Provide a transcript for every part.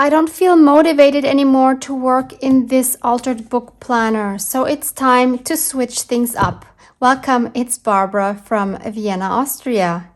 I don't feel motivated anymore to work in this altered book planner, so it's time to switch things up. Welcome, it's Barbara from Vienna, Austria.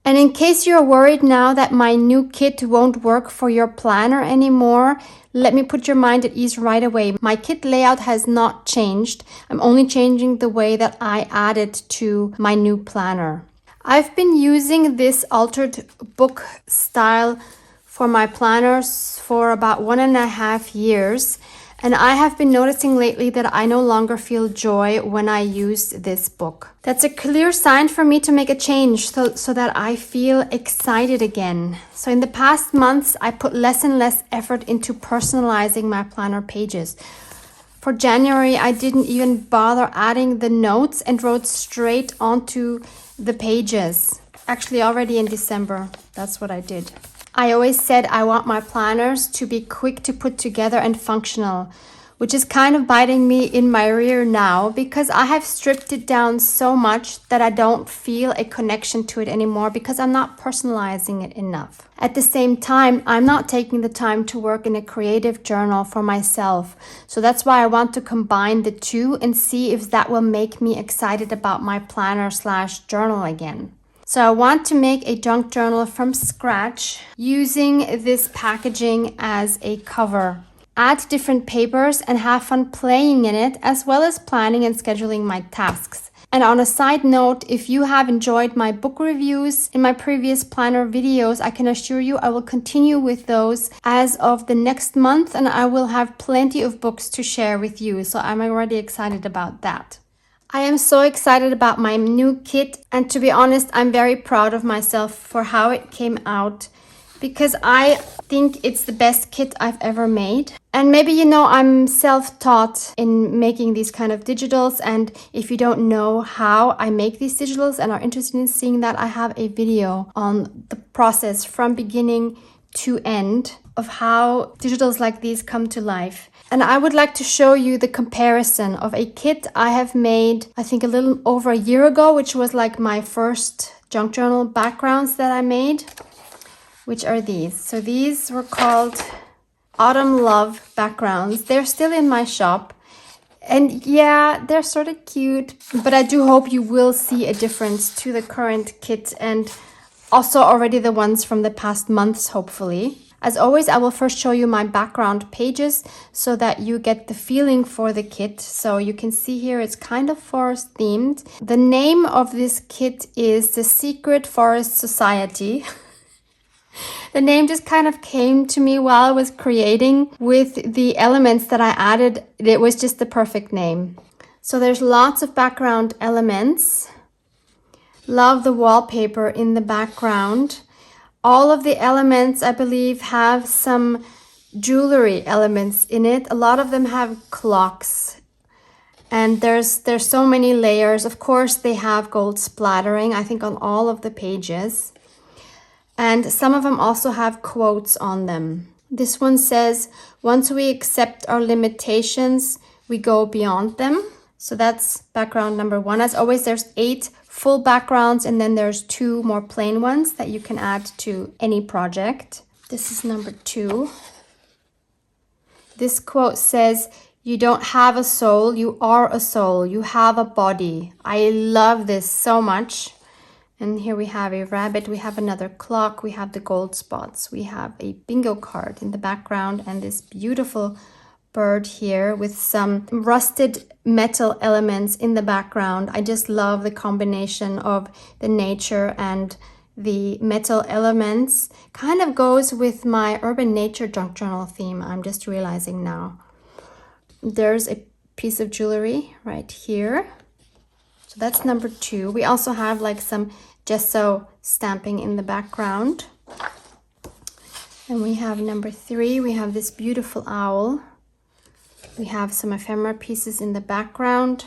And in case you're worried now that my new kit won't work for your planner anymore, let me put your mind at ease right away. My kit layout has not changed. I'm only changing the way that I add it to my new planner. I've been using this altered book style for my planners for about 1.5 years. And I have been noticing lately that I no longer feel joy when I use this book. That's a clear sign for me to make a change so that I feel excited again. So in the past months, I put less and less effort into personalizing my planner pages. For January, I didn't even bother adding the notes and wrote straight onto the pages. Actually, already in December, that's what I did. I always said I want my planners to be quick to put together and functional, which is kind of biting me in my rear now because I have stripped it down so much that I don't feel a connection to it anymore because I'm not personalizing it enough. At the same time, I'm not taking the time to work in a creative journal for myself. So that's why I want to combine the two and see if that will make me excited about my planner/journal again. So I want to make a junk journal from scratch using this packaging as a cover. Add different papers and have fun playing in it, as well as planning and scheduling my tasks. And on a side note, if you have enjoyed my book reviews in my previous planner videos, I can assure you I will continue with those as of the next month, and I will have plenty of books to share with you. So I'm already excited about that. I am so excited about my new kit, and to be honest, I'm very proud of myself for how it came out because I think it's the best kit I've ever made. And maybe you know I'm self-taught in making these kind of digitals, and if you don't know how I make these digitals and are interested in seeing that, I have a video on the process from beginning to end of how digitals like these come to life. And I would like to show you the comparison of a kit I have made, I think a little over a year ago, which was like my first junk journal backgrounds that I made, which are these. So these were called Autumn Love backgrounds. They're still in my shop. And yeah, they're sort of cute, but I do hope you will see a difference to the current kit and also already the ones from the past months, hopefully. As always, I will first show you my background pages so that you get the feeling for the kit. So you can see here it's kind of forest themed. The name of this kit is the Secret Forest Society. The name just kind of came to me while I was creating with the elements that I added. It was just the perfect name. So there's lots of background elements. Love the wallpaper in the background. All of the elements, I believe, have some jewelry elements in it. A lot of them have clocks. And there's so many layers. Of course, they have gold splattering, I think, on all of the pages. And some of them also have quotes on them. This one says, "Once we accept our limitations, we go beyond them." So that's background number one. As always, there's 8 full backgrounds, and then there's 2 more plain ones that you can add to any project. This is number 2. This quote says, "You don't have a soul, you are a soul. You have a body." I love this so much. And here we have a rabbit, we have another clock, we have the gold spots, we have a bingo card in the background, and this beautiful bird here with some rusted metal elements in the background. I just love the combination of the nature and the metal elements. Kind of goes with my urban nature junk journal theme, I'm just realizing now. There's a piece of jewelry right here. So that's number 2. We also have like some gesso stamping in the background. And we have number 3. We have this beautiful owl. We have some ephemera pieces in the background.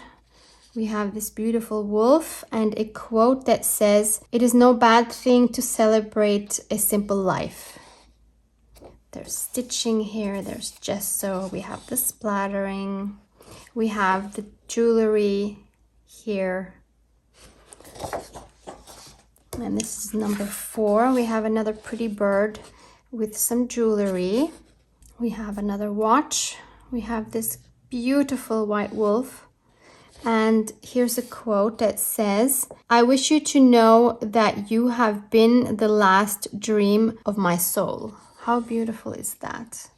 We have this beautiful wolf and a quote that says, "It is no bad thing to celebrate a simple life." There's stitching here, there's gesso, we have the splattering, we have the jewelry here. And this is number 4. We have another pretty bird with some jewelry. We have another watch. We have this beautiful white wolf. And here's a quote that says, "I wish you to know that you have been the last dream of my soul." How beautiful is that?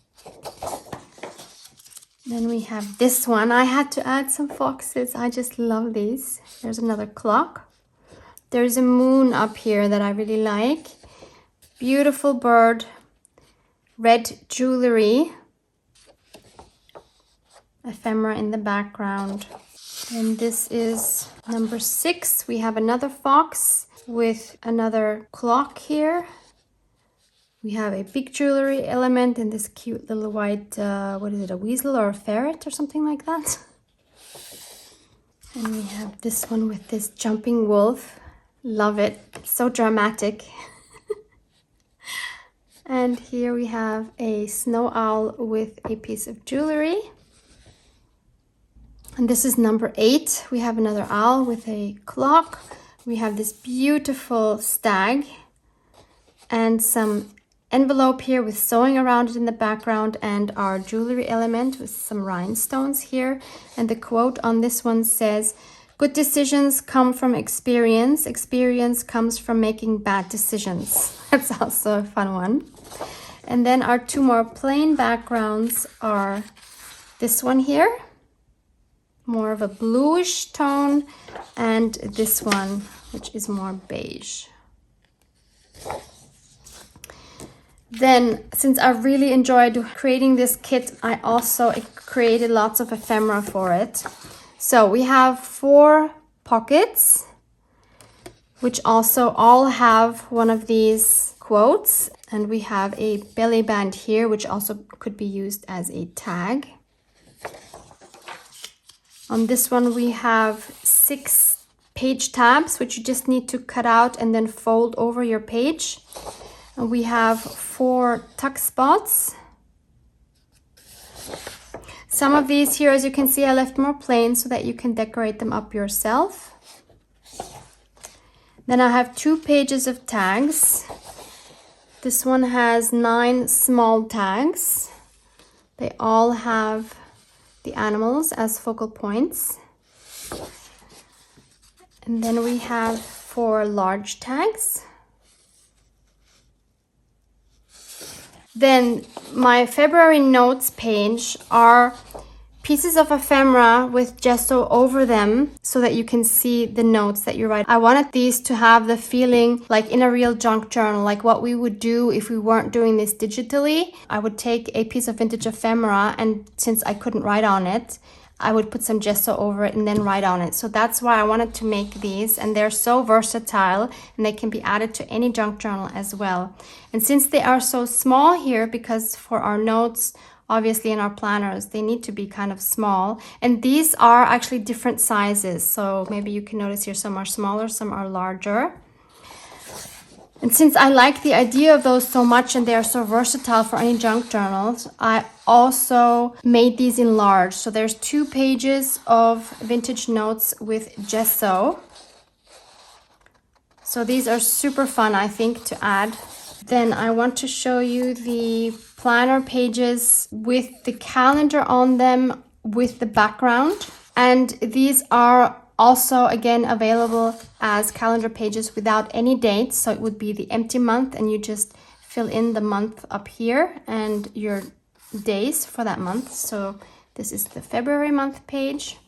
Then we have this one. I had to add some foxes. I just love these. There's another clock. There's a moon up here that I really like. Beautiful bird. Red jewelry. Ephemera in the background. And this is number 6. We have another fox with another clock here. We have a big jewelry element and this cute little white, what is it, a weasel or a ferret or something like that. And we have this one with this jumping wolf. Love it. It's so dramatic. And here we have a snow owl with a piece of jewelry. And this is number 8. We have another owl with a clock. We have this beautiful stag and some envelope here with sewing around it in the background and our jewelry element with some rhinestones here. And the quote on this one says, "Good decisions come from experience. Experience comes from making bad decisions." That's also a fun one. And then our 2 more plain backgrounds are this one here, more of a bluish tone, and this one, which is more beige. Then, since I really enjoyed creating this kit, I also created lots of ephemera for it. So we have 4 pockets, which also all have one of these quotes. And we have a belly band here, which also could be used as a tag. On this one, we have 6 page tabs, which you just need to cut out and then fold over your page. And we have 4 tuck spots. Some of these here, as you can see, I left more plain so that you can decorate them up yourself. Then I have 2 pages of tags. This one has 9 small tags. They all have the animals as focal points. And then we have 4 large tags. Then my February notes page are pieces of ephemera with gesso over them so that you can see the notes that you write. I wanted these to have the feeling like in a real junk journal, like what we would do if we weren't doing this digitally. I would take a piece of vintage ephemera, and since I couldn't write on it, I would put some gesso over it and then write on it. So that's why I wanted to make these, and they're so versatile and they can be added to any junk journal as well. And since they are so small here, because for our notes, obviously in our planners, they need to be kind of small. And these are actually different sizes. So maybe you can notice here some are smaller, some are larger. And since I like the idea of those so much and they are so versatile for any junk journals, I also made these in large. So there's 2 pages of vintage notes with gesso. So these are super fun, I think, to add. Then I want to show you the planner pages with the calendar on them with the background. And these are also, again, available as calendar pages without any dates. So it would be the empty month, and you just fill in the month up here and your days for that month. So this is the February month page.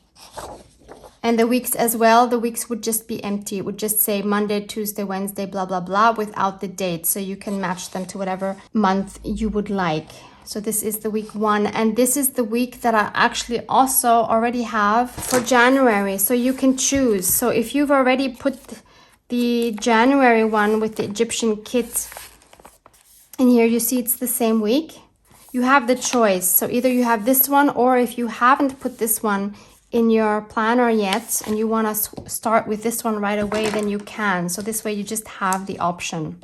And the weeks as well, the weeks would just be empty. It would just say Monday, Tuesday, Wednesday, blah, blah, blah, without the date. So you can match them to whatever month you would like. So this is the week 1, and this is the week that I actually also already have for January. So you can choose. So if you've already put the January one with the Egyptian kit in here, you see it's the same week. You have the choice. So either you have this one, or if you haven't put this one in your planner yet and you want to start with this one right away, then you can. So this way you just have the option.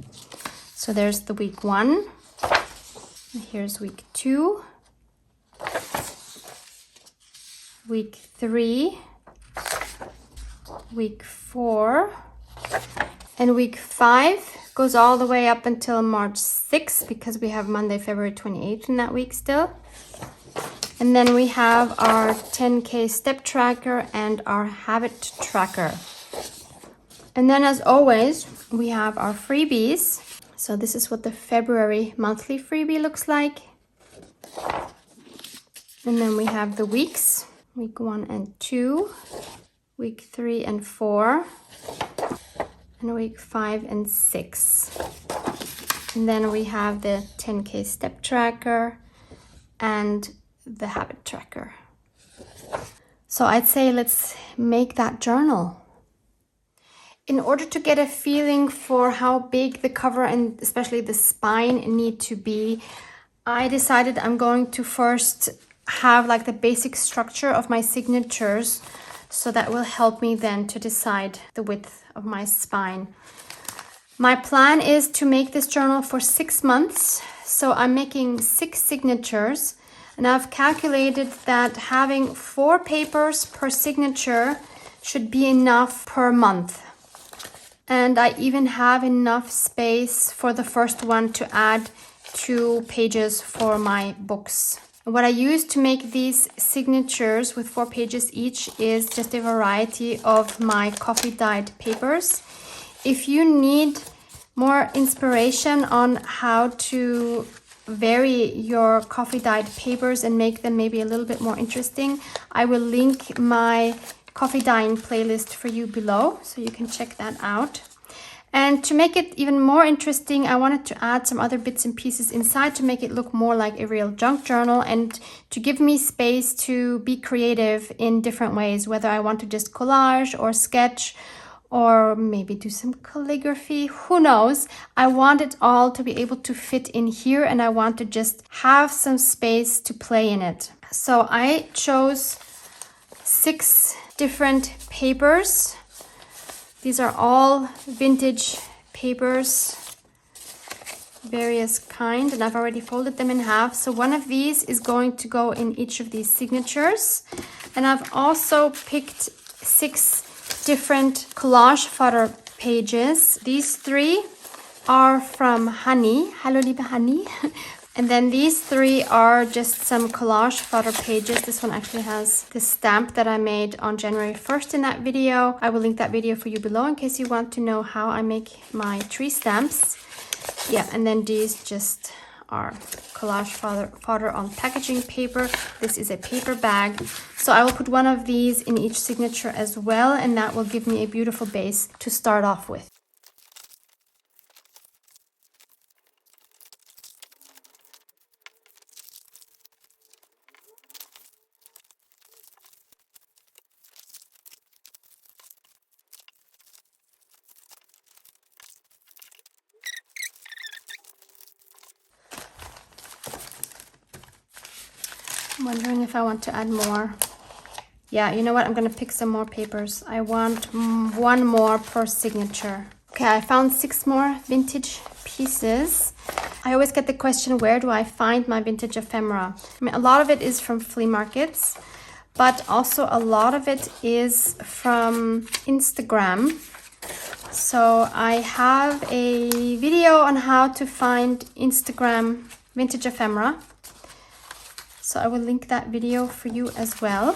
So there's the week 1. Here's week 2, week 3, week 4, and week 5 goes all the way up until March 6th because we have Monday, February 28th in that week still. And then we have our 10K step tracker and our habit tracker. And then as always, we have our freebies. So this is what the February monthly freebie looks like. And then we have the weeks, week 1 and 2, week 3 and 4, and week 5 and 6. And then we have the 10K step tracker and the habit tracker. So I'd say let's make that journal. In order to get a feeling for how big the cover and especially the spine need to be, I decided I'm going to first have like the basic structure of my signatures, so that will help me then to decide the width of my spine. My plan is to make this journal for 6 months, so I'm making 6 signatures, and I've calculated that having 4 papers per signature should be enough per month. And I even have enough space for the first one to add 2 pages for my books. What I use to make these signatures with 4 pages each is just a variety of my coffee dyed papers. If you need more inspiration on how to vary your coffee dyed papers and make them maybe a little bit more interesting, I will link my coffee dyeing playlist for you below, so you can check that out. And to make it even more interesting, I wanted to add some other bits and pieces inside to make it look more like a real junk journal and to give me space to be creative in different ways, whether I want to just collage or sketch or maybe do some calligraphy, who knows. I want it all to be able to fit in here, and I want to just have some space to play in it. So I chose 6 different papers. These are all vintage papers, various kind, and I've already folded them in half. So one of these is going to go in each of these signatures. And I've also picked 6 different collage photo pages. These 3 are from Honey. Hallo liebe Honey. And then these 3 are just some collage photo pages. This one actually has the stamp that I made on January 1st in that video. I will link that video for you below in case you want to know how I make my tree stamps. Yeah, and then these just are collage photo on packaging paper. This is a paper bag. So I will put one of these in each signature as well, and that will give me a beautiful base to start off with. I'm wondering if I want to add more. Yeah, you know what? I'm going to pick some more papers. I want 1 more per signature. Okay, I found 6 more vintage pieces. I always get the question, where do I find my vintage ephemera? I mean, a lot of it is from flea markets, but also a lot of it is from Instagram. So I have a video on how to find Instagram vintage ephemera. So I will link that video for you as well.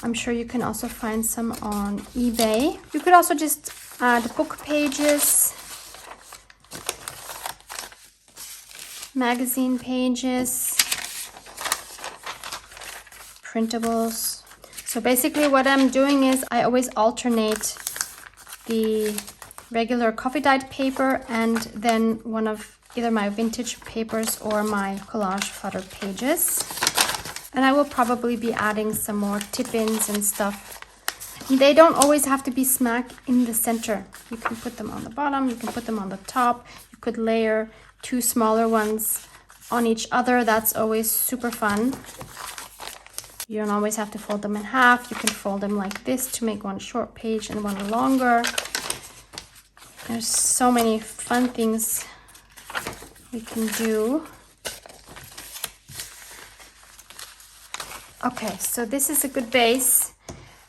I'm sure you can also find some on eBay. You could also just add book pages, magazine pages, printables. So basically what I'm doing is I always alternate the regular coffee dyed paper and then one of either my vintage papers or my collage photo pages. And I will probably be adding some more tip-ins and stuff. They don't always have to be smack in the center. You can put them on the bottom, you can put them on the top. You could layer 2 smaller ones on each other. That's always super fun. You don't always have to fold them in half. You can fold them like this to make one short page and one longer. There's so many fun things we can do. Okay, so this is a good base.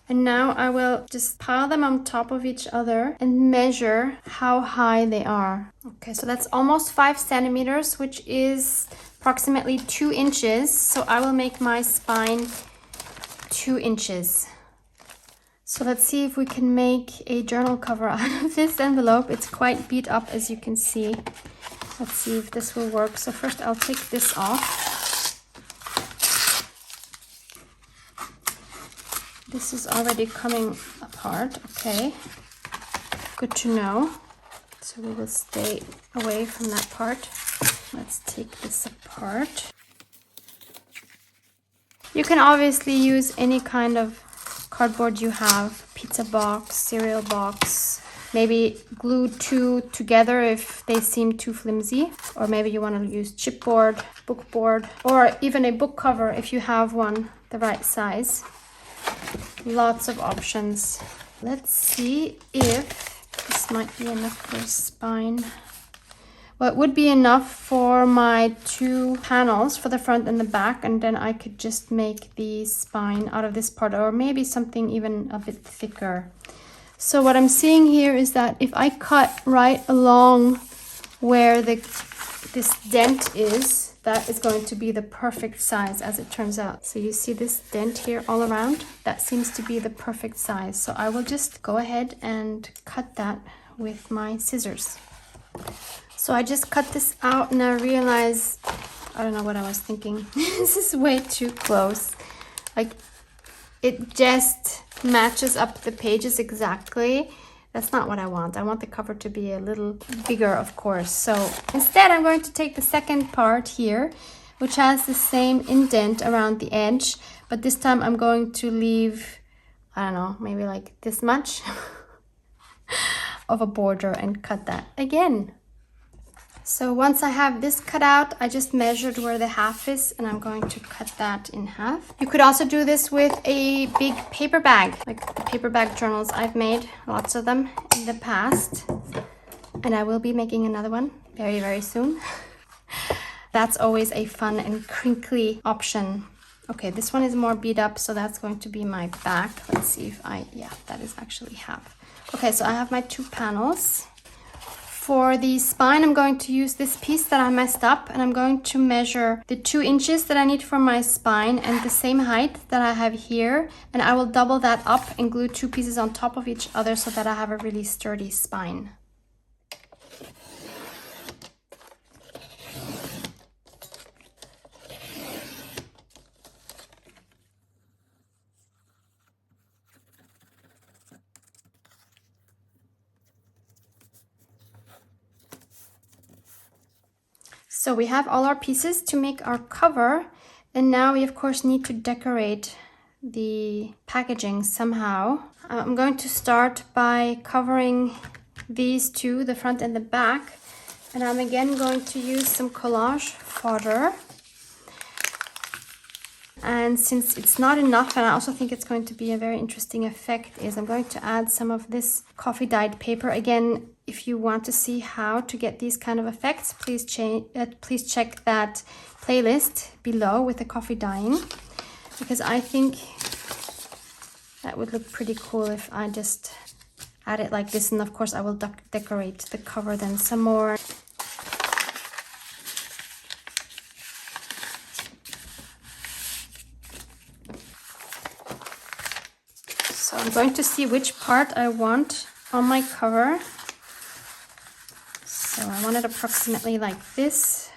And now I will just pile them on top of each other and measure how high they are. Okay, so that's almost 5 centimeters, which is approximately 2 inches. So I will make my spine 2 inches. So let's see if we can make a journal cover out of this envelope. It's quite beat up, as you can see. Let's see if this will work. So first I'll take this off. This is already coming apart. Okay, good to know. So we will stay away from that part. Let's take this apart. You can obviously use any kind of cardboard you have, pizza box, cereal box, maybe glue 2 together if they seem too flimsy, or maybe you want to use chipboard, book board, or even a book cover if you have one the right size. Lots of options. Let's see if this might be enough for a spine. Well, it would be enough for my 2 panels for the front and the back, and then I could just make the spine out of this part, or maybe something even a bit thicker. So what I'm seeing here is that if I cut right along where this dent is, that is going to be the perfect size as it turns out. So you see this dent here all around? That seems to be the perfect size. So I will just go ahead and cut that with my scissors. So I just cut this out and I realized, I don't know what I was thinking. This is way too close. Like, it just matches up the pages exactly. That's not what I want. I want the cover to be a little bigger, of course. So instead, I'm going to take the second part here, which has the same indent around the edge, but this time I'm going to leave, I don't know, maybe like this much of a border and cut that again. So once I have this cut out, I just measured where the half is and I'm going to cut that in half. You could also do this with a big paper bag, like the paper bag journals I've made, lots of them in the past. And I will be making another one very, very soon. That's always a fun and crinkly option. Okay, this one is more beat up, so that's going to be my back. Let's see if yeah, that is actually half. Okay, so I have my 2 panels. For the spine, I'm going to use this piece that I messed up, and I'm going to measure the 2 inches that I need for my spine and the same height that I have here. And I will double that up and glue 2 pieces on top of each other so that I have a really sturdy spine. So we have all our pieces to make our cover, and now we of course need to decorate the packaging somehow. I'm going to start by covering these 2, the front and the back, and I'm again going to use some collage fodder. And since it's not enough, and I also think it's going to be a very interesting effect, is I'm going to add some of this coffee dyed paper. Again, if you want to see how to get these kind of effects, please check that playlist below with the coffee dyeing, because I think that would look pretty cool if I just add it like this. And of course I will decorate the cover then some more. So I'm going to see which part I want on my cover. So I want it approximately like this.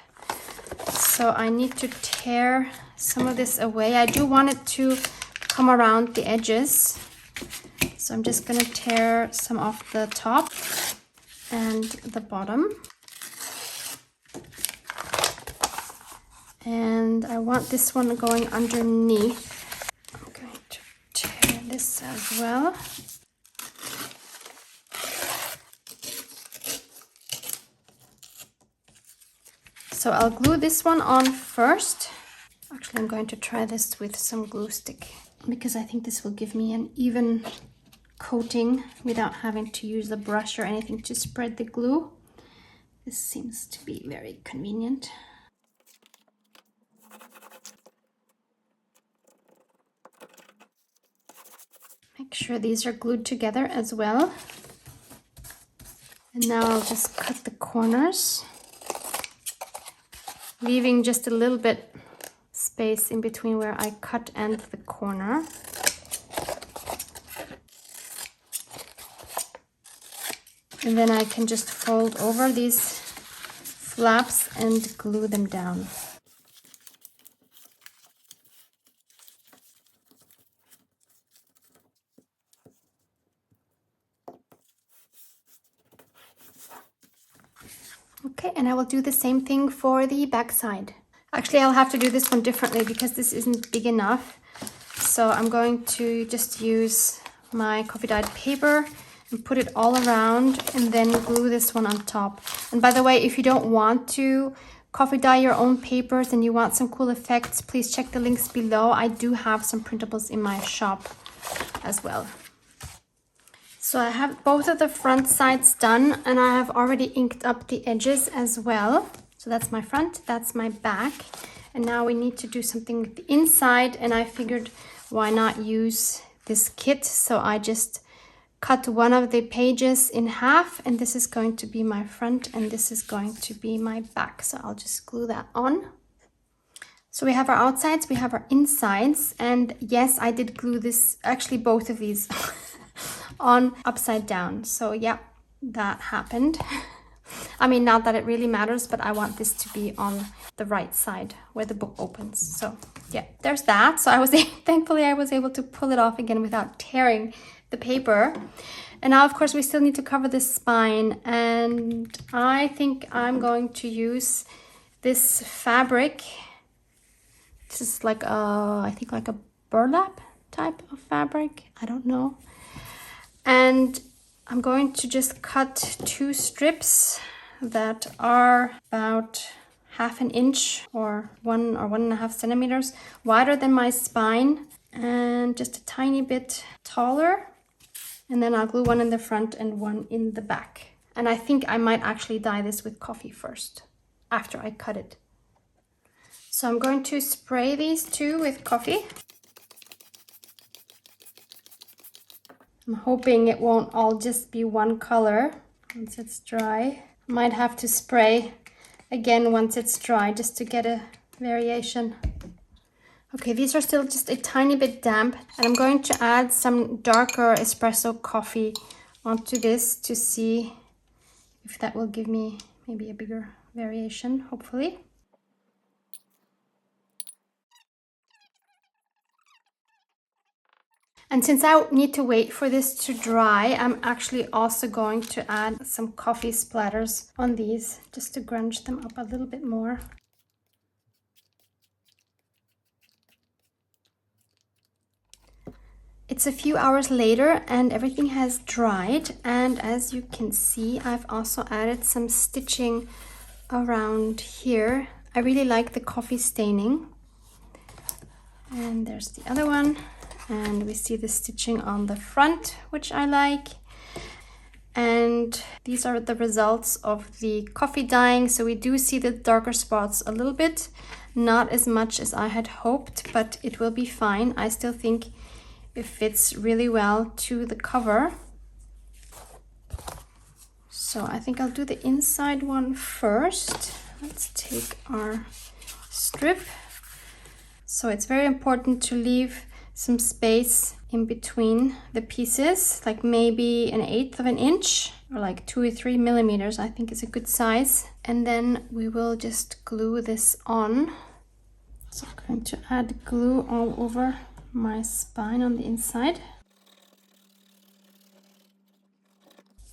So I need to tear some of this away. I do want it to come around the edges. So I'm just going to tear some off the top and the bottom. And I want this one going underneath. I'm going to tear this as well. So I'll glue this one on first. Actually, I'm going to try this with some glue stick because I think this will give me an even coating without having to use a brush or anything to spread the glue. This seems to be very convenient. Make sure these are glued together as well. And now I'll just cut the corners, leaving just a little bit space in between where I cut and the corner. And then I can just fold over these flaps and glue them down. Okay, and I will do the same thing for the back side. Actually, I'll have to do this one differently because this isn't big enough. So I'm going to just use my coffee dyed paper and put it all around and then glue this one on top. And by the way, if you don't want to coffee dye your own papers and you want some cool effects, please check the links below. I do have some printables in my shop as well. So I have both of the front sides done and I have already inked up the edges as well. So that's my front, that's my back. And now we need to do something with the inside, and I figured why not use this kit. So I just cut one of the pages in half, and this is going to be my front and this is going to be my back. So I'll just glue that on. So we have our outsides, we have our insides, and yes, I did glue this, actually both of these on upside down. So yeah, that happened. I mean, not that it really matters, but I want this to be on the right side where the book opens. So yeah, there's that. So thankfully I was able to pull it off again without tearing the paper. And now of course we still need to cover this spine, and I think I'm going to use this fabric. This is like I think like a burlap type of fabric, I don't know. And I'm going to just cut 2 strips that are about 1/2 inch or 1.5 centimeters wider than my spine and just a tiny bit taller. And then I'll glue one in the front and one in the back. And I think I might actually dye this with coffee first after I cut it. So I'm going to spray these 2 with coffee. I'm hoping it won't all just be one color once it's dry. Might have to spray again once it's dry just to get a variation. Okay, these are still just a tiny bit damp, and I'm going to add some darker espresso coffee onto this to see if that will give me maybe a bigger variation, hopefully. And since I need to wait for this to dry, I'm actually also going to add some coffee splatters on these just to grunge them up a little bit more. It's a few hours later and everything has dried, and as you can see, I've also added some stitching around here. I really like the coffee staining. And there's the other one. And we see the stitching on the front, which I like. And these are the results of the coffee dyeing. So we do see the darker spots a little bit, not as much as I had hoped, but it will be fine. I still think it fits really well to the cover. So I think I'll do the inside one first. Let's take our strip. So it's very important to leave some space in between the pieces, like maybe 1/8 inch or like 2 or 3 millimeters, I think is a good size. And then we will just glue this on. So I'm going to add glue all over my spine on the inside.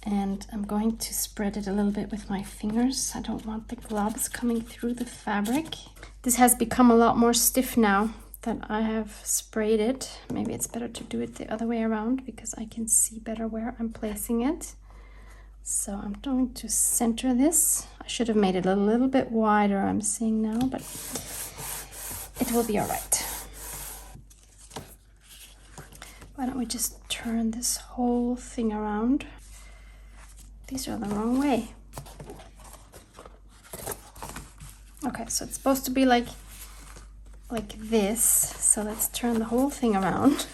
And I'm going to spread it a little bit with my fingers. I don't want the globs coming through the fabric. This has become a lot more stiff now that I have sprayed it. Maybe it's better to do it the other way around because I can see better where I'm placing it. So I'm going to center this. I should have made it a little bit wider, I'm seeing now, but it will be all right. Why don't we just turn this whole thing around? These are the wrong way. Okay, so it's supposed to be like this. So let's turn the whole thing around.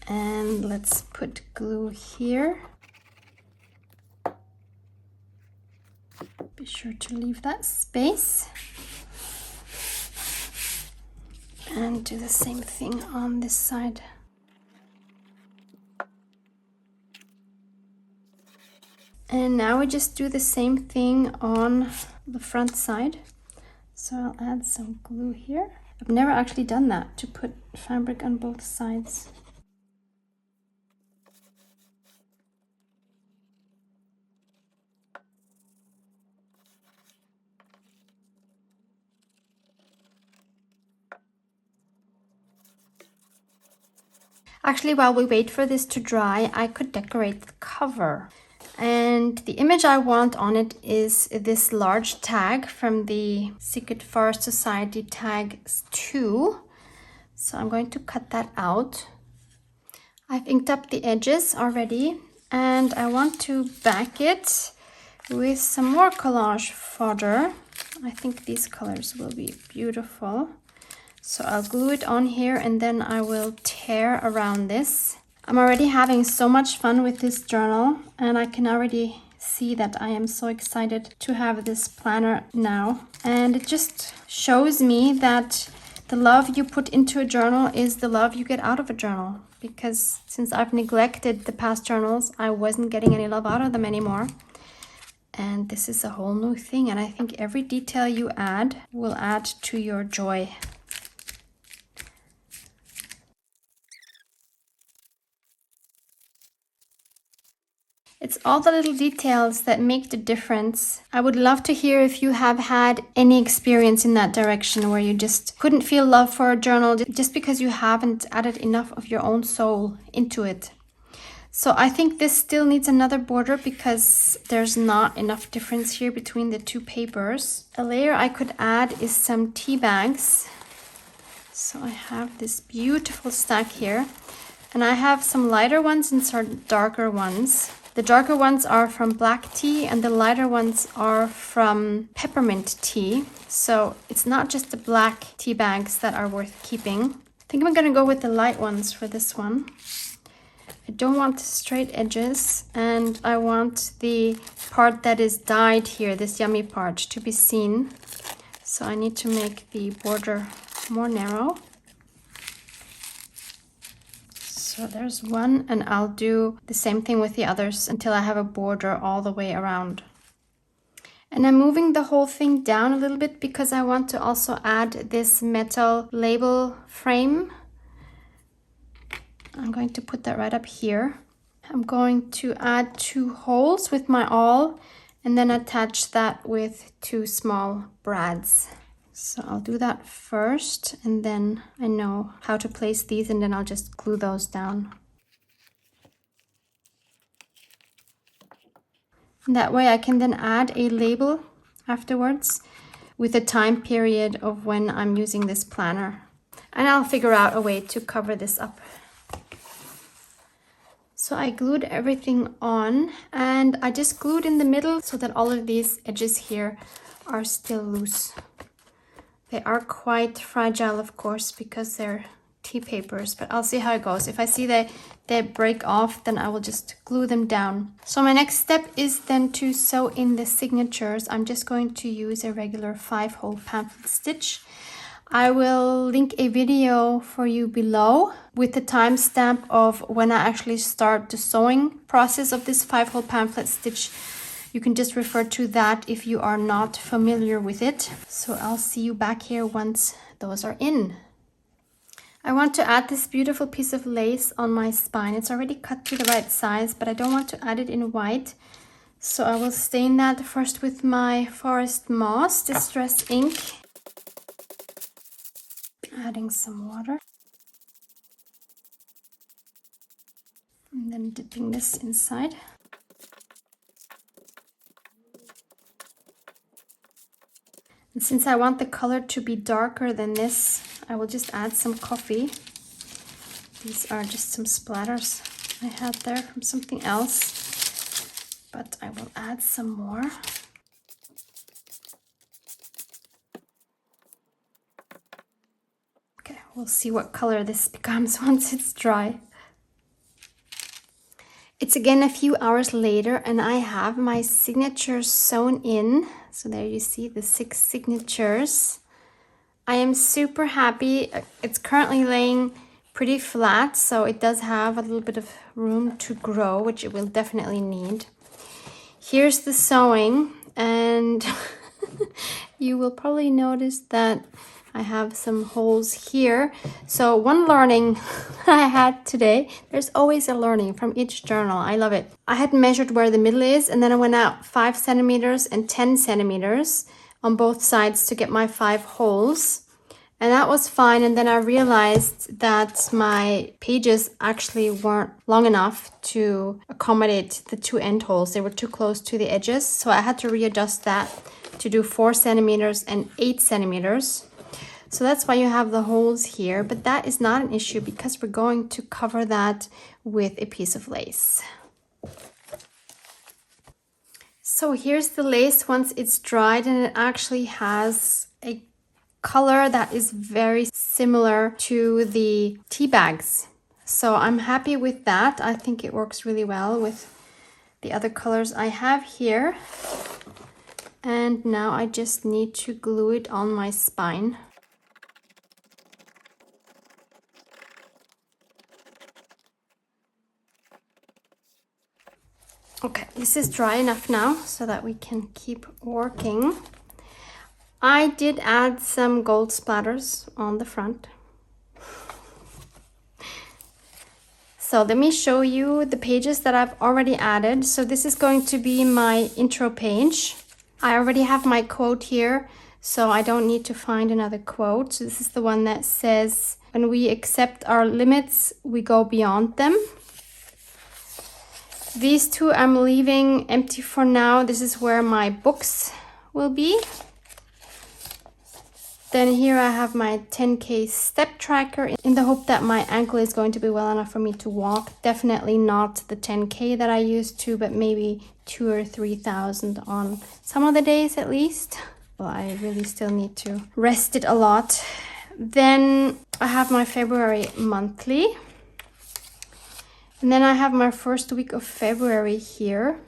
And let's put glue here. Be sure to leave that space. And do the same thing on this side. And now we just do the same thing on the front side. So I'll add some glue here. I've never actually done that, to put fabric on both sides. Actually, while we wait for this to dry, I could decorate the cover. And the image I want on it is this large tag from the Secret Forest Society tags 2. So I'm going to cut that out. I've inked up the edges already, and I want to back it with some more collage fodder. I think these colors will be beautiful. So I'll glue it on here and then I will tear around this. I'm already having so much fun with this journal, and I can already see that I am so excited to have this planner now. And it just shows me that the love you put into a journal is the love you get out of a journal. Because since I've neglected the past journals, I wasn't getting any love out of them anymore. And this is a whole new thing, and I think every detail you add will add to your joy. It's all the little details that make the difference. I would love to hear if you have had any experience in that direction where you just couldn't feel love for a journal just because you haven't added enough of your own soul into it. So I think this still needs another border because there's not enough difference here between the two papers. A layer I could add is some tea bags. So I have this beautiful stack here, and I have some lighter ones and some darker ones. The darker ones are from black tea and the lighter ones are from peppermint tea. So it's not just the black tea bags that are worth keeping. I think I'm gonna go with the light ones for this one. I don't want straight edges, and I want the part that is dyed here, this yummy part, to be seen. So I need to make the border more narrow. So there's one, and I'll do the same thing with the others until I have a border all the way around. And I'm moving the whole thing down a little bit because I want to also add this metal label frame. I'm going to put that right up here. I'm going to add 2 holes with my awl and then attach that with 2 small brads. So I'll do that first, and then I know how to place these, and then I'll just glue those down. And that way I can then add a label afterwards with a time period of when I'm using this planner. And I'll figure out a way to cover this up. So I glued everything on, and I just glued in the middle so that all of these edges here are still loose. They are quite fragile, of course, because they're tea papers, but I'll see how it goes. If I see they break off, then I will just glue them down. So my next step is then to sew in the signatures. I'm just going to use a regular 5-hole pamphlet stitch. I will link a video for you below with the timestamp of when I actually start the sewing process of this 5-hole pamphlet stitch. You can just refer to that if you are not familiar with it. So I'll see you back here once those are in. I want to add this beautiful piece of lace on my spine. It's already cut to the right size, but I don't want to add it in white. So I will stain that first with my Forest Moss Distress ink. Adding some water. And then dipping this inside. And Since I want the color to be darker than this, I will just add some coffee. These are just some splatters I had there from something else, but I will add some more. Okay, we'll see what color this becomes once it's dry. It's again a few hours later and I have my signatures sewn in. So there you see the 6 signatures. I am super happy. It's currently laying pretty flat, so it does have a little bit of room to grow, which it will definitely need. Here's the sewing, and you will probably notice that I have some holes here. So one learning I had today, there's always a learning from each journal. I love it. I had measured where the middle is, and then I went out 5 centimeters and 10 centimeters on both sides to get my 5 holes. And that was fine. And then I realized that my pages actually weren't long enough to accommodate the 2 end holes. They were too close to the edges. So I had to readjust that to do 4 centimeters and 8 centimeters. So that's why you have the holes here, but that is not an issue because we're going to cover that with a piece of lace. So here's the lace once it's dried, and it actually has a color that is very similar to the tea bags. So I'm happy with that. I think it works really well with the other colors I have here. And now I just need to glue it on my spine. Okay, this is dry enough now so that we can keep working. I did add some gold splatters on the front. So let me show you the pages that I've already added. So this is going to be my intro page. I already have my quote here, so I don't need to find another quote. So this is the one that says, "When we accept our limits, we go beyond them." These 2 I'm leaving empty for now. This is where my books will be. Then here I have my 10K step tracker in the hope that my ankle is going to be well enough for me to walk. Definitely not the 10K that I used to, but maybe 2,000 or 3,000 on some of the days at least. Well, I really still need to rest it a lot. Then I have my February monthly. And then I have my first week of February here.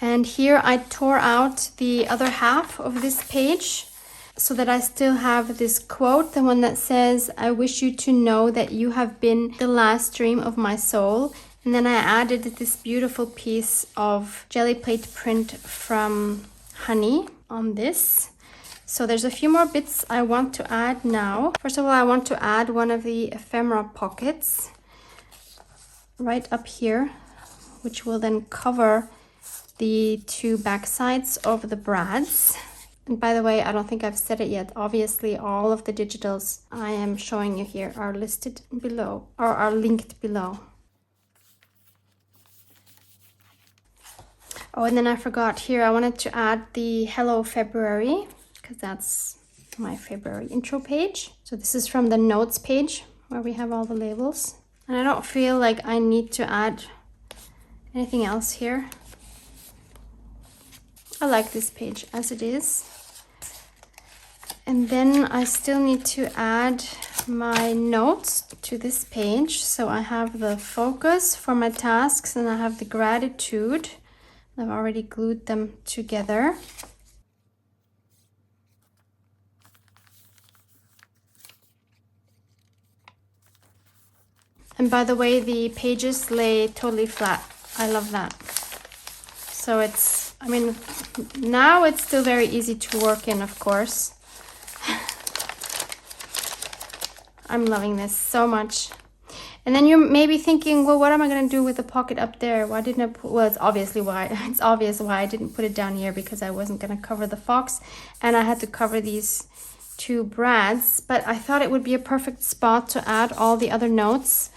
And here I tore out the other half of this page so that I still have this quote, the one that says, "I wish you to know that you have been the last dream of my soul." And then I added this beautiful piece of jelly plate print from Honey on this. So there's a few more bits I want to add now. First of all, I want to add one of the ephemera pockets right up here, which will then cover the 2 back sides of the brads. And by the way, I don't think I've said it yet. Obviously, all of the digitals I am showing you here are listed below, or are linked below. Oh, and then I forgot here, I wanted to add the Hello February, because that's my February intro page. So this is from the notes page where we have all the labels. And I don't feel like I need to add anything else here. I like this page as it is. And then I still need to add my notes to this page. So I have the focus for my tasks and I have the gratitude. I've already glued them together. And by the way, the pages lay totally flat. I love that. So it's, I mean, now it's still very easy to work in, of course. I'm loving this so much. And then you may be thinking, well, what am I going to do with the pocket up there? Why didn't I put, well, it's obvious why I didn't put it down here, because I wasn't going to cover the fox and I had to cover these 2 brads, but I thought it would be a perfect spot to add all the other notes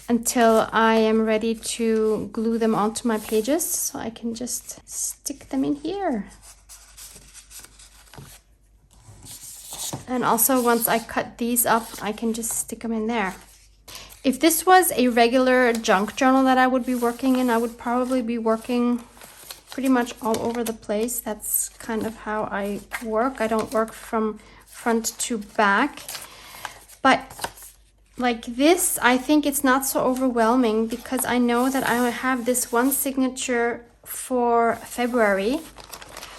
until I am ready to glue them onto my pages. So I can just stick them in here. And also once I cut these up, I can just stick them in there. If this was a regular junk journal that I would be working in, I would probably be working pretty much all over the place. That's kind of how I work. I don't work from front to back. But like this, I think it's not so overwhelming because I know that I have this one signature for February.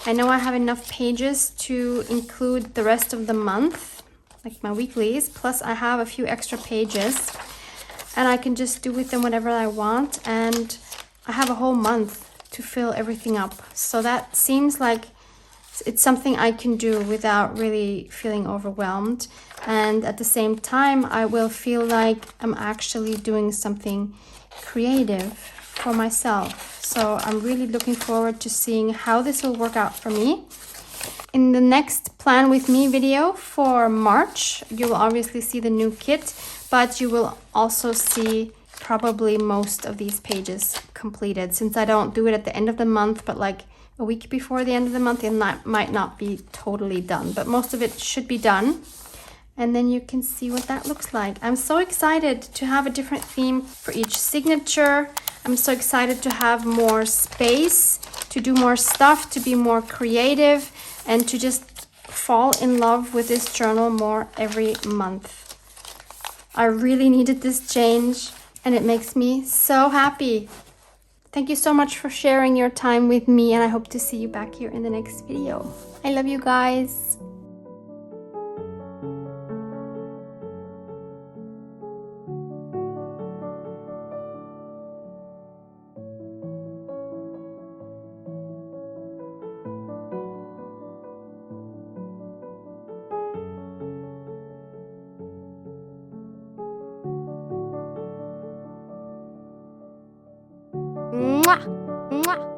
I know I have enough pages to include the rest of the month, like my weeklies, plus I have a few extra pages and I can just do with them whatever I want, and I have a whole month to fill everything up. So that seems like it's something I can do without really feeling overwhelmed. And at the same time, I will feel like I'm actually doing something creative for myself. So I'm really looking forward to seeing how this will work out for me. In the next Plan With Me video for March, you will obviously see the new kit, but you will also see probably most of these pages completed, since I don't do it at the end of the month, but like a week before the end of the month. It might not be totally done, but most of it should be done. And then you can see what that looks like. I'm so excited to have a different theme for each signature. I'm so excited to have more space, to do more stuff, to be more creative, and to just fall in love with this journal more every month. I really needed this change, and it makes me so happy. Thank you so much for sharing your time with me, and I hope to see you back here in the next video. I love you guys. Mwah! Mwah!